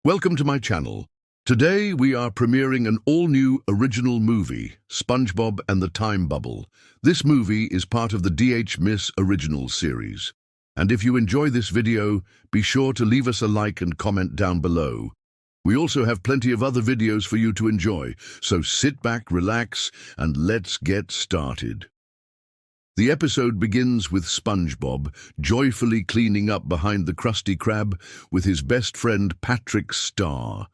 Welcome to my channel. Today we are premiering an all-new original movie, SpongeBob and the Time Bubble. This movie is part of the DH Miss Original series. And if you enjoy this video, be sure to leave us a like and comment down below. We also have plenty of other videos for you to enjoy, so sit back, relax, and let's get started. The episode begins with SpongeBob joyfully cleaning up behind the Krusty Krab with his best friend Patrick Star.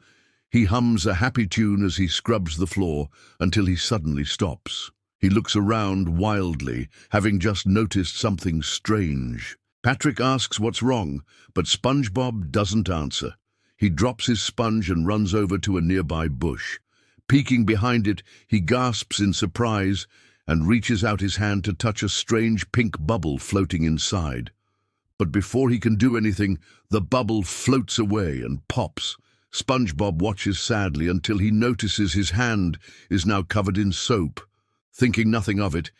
He hums a happy tune as he scrubs the floor until he suddenly stops. He looks around wildly, having just noticed something strange. Patrick asks what's wrong, but SpongeBob doesn't answer. He drops his sponge and runs over to a nearby bush. Peeking behind it, he gasps in surprise and reaches out his hand to touch a strange pink bubble floating inside. But before he can do anything, the bubble floats away and pops. SpongeBob watches sadly until he notices his hand is now covered in soap. Thinking nothing of it,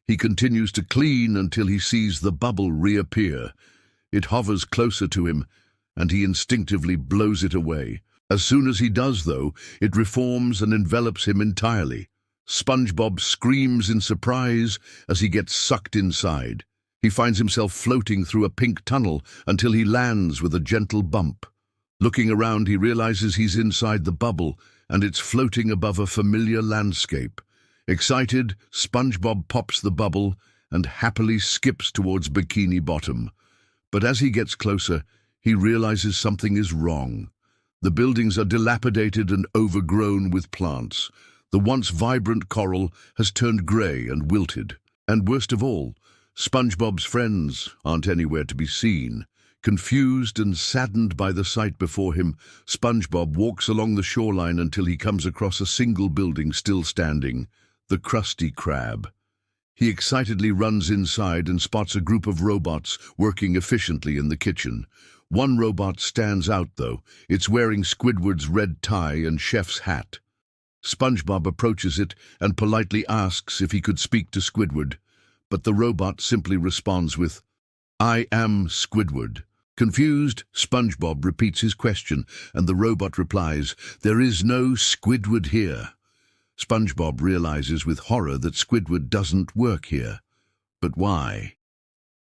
he continues to clean until he sees the bubble reappear. It hovers closer to him, and he instinctively blows it away. As soon as he does, though, it reforms and envelops him entirely. SpongeBob screams in surprise as he gets sucked inside. He finds himself floating through a pink tunnel until he lands with a gentle bump. Looking around, he realizes he's inside the bubble, and it's floating above a familiar landscape. Excited, SpongeBob pops the bubble and happily skips towards Bikini Bottom. But as he gets closer, he realizes something is wrong. The buildings are dilapidated and overgrown with plants. The once vibrant coral has turned grey and wilted. And worst of all, SpongeBob's friends aren't anywhere to be seen. Confused and saddened by the sight before him, SpongeBob walks along the shoreline until he comes across a single building still standing, the Krusty Krab. He excitedly runs inside and spots a group of robots working efficiently in the kitchen. One robot stands out, though. It's wearing Squidward's red tie and chef's hat. SpongeBob approaches it and politely asks if he could speak to Squidward, but the robot simply responds with, "I am Squidward." Confused, SpongeBob repeats his question, and the robot replies, "There is no Squidward here." SpongeBob realizes with horror that Squidward doesn't work here. But why?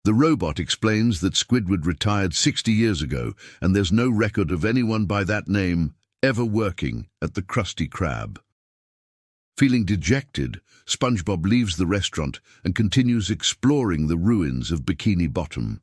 The robot explains that Squidward retired 60 years ago, and there's no record of anyone by that name ever working at the Krusty Krab. Feeling dejected, SpongeBob leaves the restaurant and continues exploring the ruins of Bikini Bottom.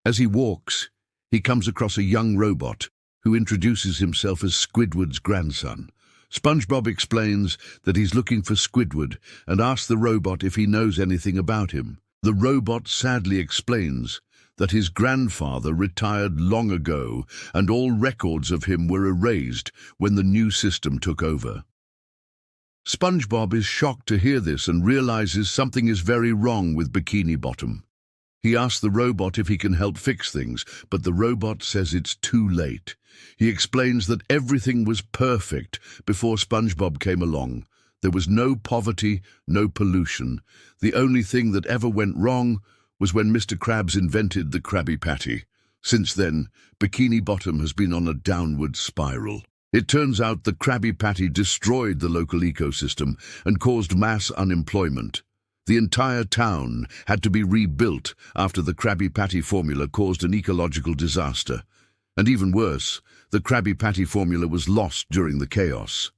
As he walks, he comes across a young robot who introduces himself as Squidward's grandson. SpongeBob explains that he's looking for Squidward and asks the robot if he knows anything about him. The robot sadly explains that his grandfather retired long ago and all records of him were erased when the new system took over. SpongeBob is shocked to hear this and realizes something is very wrong with Bikini Bottom. He asks the robot if he can help fix things, but the robot says it's too late. He explains that everything was perfect before SpongeBob came along. There was no poverty, no pollution. The only thing that ever went wrong was when Mr. Krabs invented the Krabby Patty. Since then, Bikini Bottom has been on a downward spiral. It turns out the Krabby Patty destroyed the local ecosystem and caused mass unemployment. The entire town had to be rebuilt after the Krabby Patty formula caused an ecological disaster. And even worse, the Krabby Patty formula was lost during the chaos.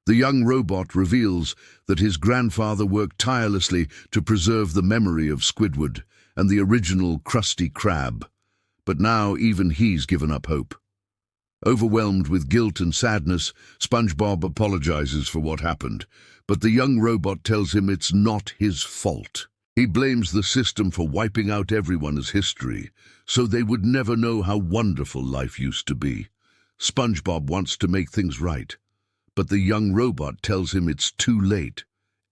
The young robot reveals that his grandfather worked tirelessly to preserve the memory of Squidward and the original Krusty Krab. But now even he's given up hope. Overwhelmed with guilt and sadness, SpongeBob apologizes for what happened, but the young robot tells him it's not his fault. He blames the system for wiping out everyone as history, so they would never know how wonderful life used to be. SpongeBob wants to make things right, but the young robot tells him it's too late.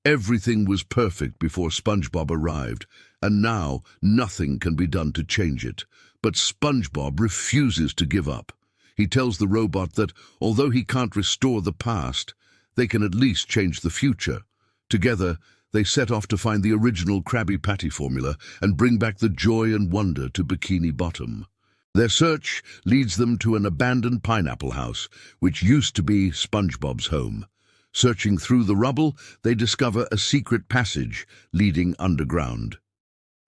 Everything was perfect before SpongeBob arrived, and now nothing can be done to change it. But SpongeBob refuses to give up. He tells the robot that, although he can't restore the past, they can at least change the future. Together, they set off to find the original Krabby Patty formula and bring back the joy and wonder to Bikini Bottom. Their search leads them to an abandoned pineapple house, which used to be SpongeBob's home. Searching through the rubble, they discover a secret passage leading underground.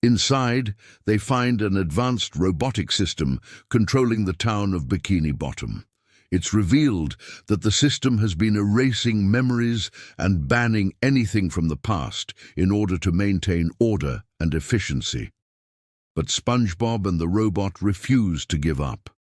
Inside, they find an advanced robotic system controlling the town of Bikini Bottom. It's revealed that the system has been erasing memories and banning anything from the past in order to maintain order and efficiency. But SpongeBob and the robot refuse to give up.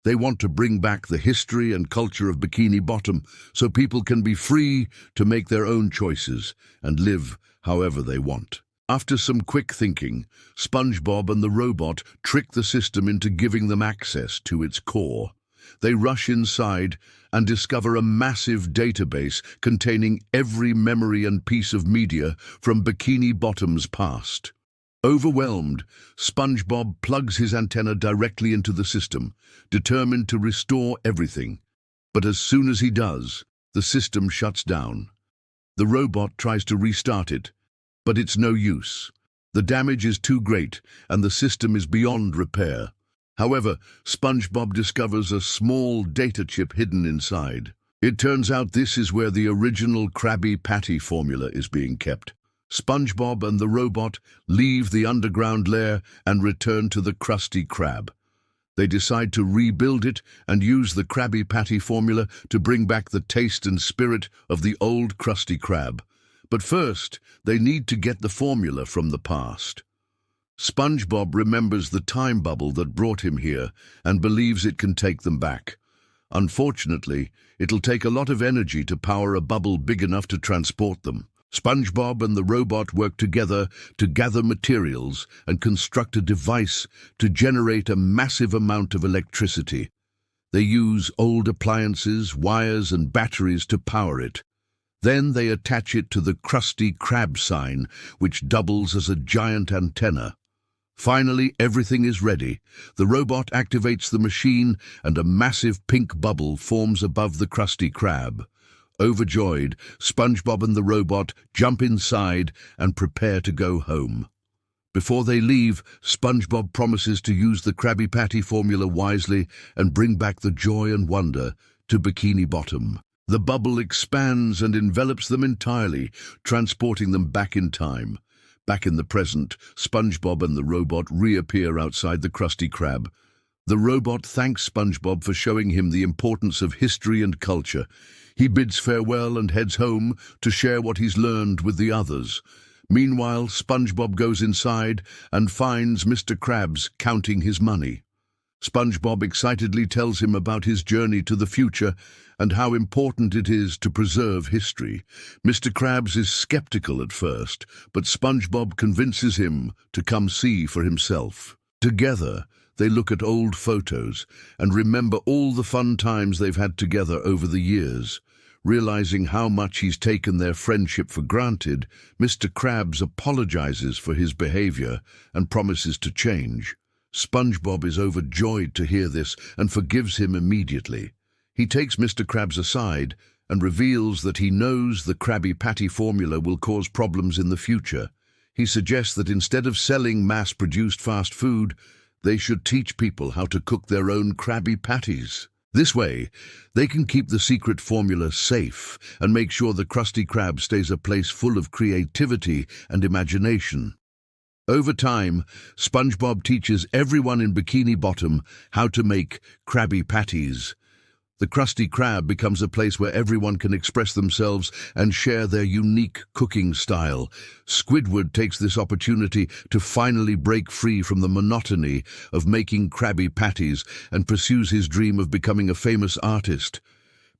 They want to bring back the history and culture of Bikini Bottom so people can be free to make their own choices and live however they want. After some quick thinking, SpongeBob and the robot trick the system into giving them access to its core. They rush inside and discover a massive database containing every memory and piece of media from Bikini Bottom's past. Overwhelmed, SpongeBob plugs his antenna directly into the system, determined to restore everything. But as soon as he does, the system shuts down. The robot tries to restart it, but it's no use. The damage is too great, and the system is beyond repair. However, SpongeBob discovers a small data chip hidden inside. It turns out this is where the original Krabby Patty formula is being kept. SpongeBob and the robot leave the underground lair and return to the Krusty Krab. They decide to rebuild it and use the Krabby Patty formula to bring back the taste and spirit of the old Krusty Krab. But first, they need to get the formula from the past. SpongeBob remembers the time bubble that brought him here and believes it can take them back. Unfortunately, it'll take a lot of energy to power a bubble big enough to transport them. SpongeBob and the robot work together to gather materials and construct a device to generate a massive amount of electricity. They use old appliances, wires, and batteries to power it. Then they attach it to the Krusty Krab sign, which doubles as a giant antenna. Finally, everything is ready. The robot activates the machine and a massive pink bubble forms above the Krusty Krab. Overjoyed, SpongeBob and the robot jump inside and prepare to go home. Before they leave, SpongeBob promises to use the Krabby Patty formula wisely and bring back the joy and wonder to Bikini Bottom. The bubble expands and envelops them entirely, transporting them back in time. Back in the present, SpongeBob and the robot reappear outside the Krusty Krab. The robot thanks SpongeBob for showing him the importance of history and culture. He bids farewell and heads home to share what he's learned with the others. Meanwhile, SpongeBob goes inside and finds Mr. Krabs counting his money. SpongeBob excitedly tells him about his journey to the future and how important it is to preserve history. Mr. Krabs is skeptical at first, but SpongeBob convinces him to come see for himself. Together, they look at old photos and remember all the fun times they've had together over the years. Realizing how much he's taken their friendship for granted, Mr. Krabs apologizes for his behavior and promises to change. SpongeBob is overjoyed to hear this and forgives him immediately. He takes Mr. Krabs aside and reveals that he knows the Krabby Patty formula will cause problems in the future. He suggests that instead of selling mass-produced fast food, they should teach people how to cook their own Krabby Patties. This way, they can keep the secret formula safe and make sure the Krusty Krab stays a place full of creativity and imagination. Over time, SpongeBob teaches everyone in Bikini Bottom how to make Krabby Patties. The Krusty Krab becomes a place where everyone can express themselves and share their unique cooking style. Squidward takes this opportunity to finally break free from the monotony of making Krabby Patties and pursues his dream of becoming a famous artist.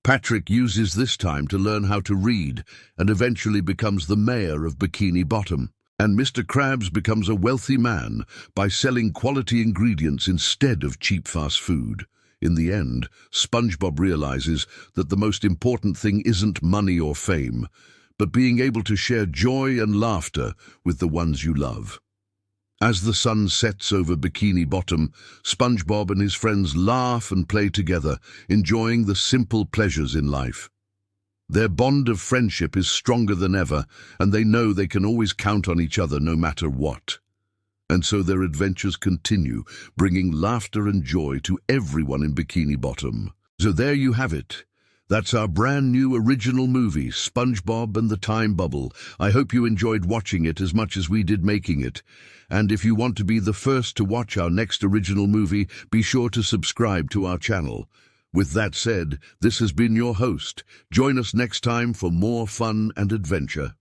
Patrick uses this time to learn how to read and eventually becomes the mayor of Bikini Bottom. And Mr. Krabs becomes a wealthy man by selling quality ingredients instead of cheap fast food. In the end, SpongeBob realizes that the most important thing isn't money or fame, but being able to share joy and laughter with the ones you love. As the sun sets over Bikini Bottom, SpongeBob and his friends laugh and play together, enjoying the simple pleasures in life. Their bond of friendship is stronger than ever, and they know they can always count on each other no matter what. And so their adventures continue, bringing laughter and joy to everyone in Bikini Bottom. So there you have it. That's our brand new original movie, SpongeBob and the Time Bubble. I hope you enjoyed watching it as much as we did making it. And if you want to be the first to watch our next original movie, be sure to subscribe to our channel. With that said, this has been your host. Join us next time for more fun and adventure.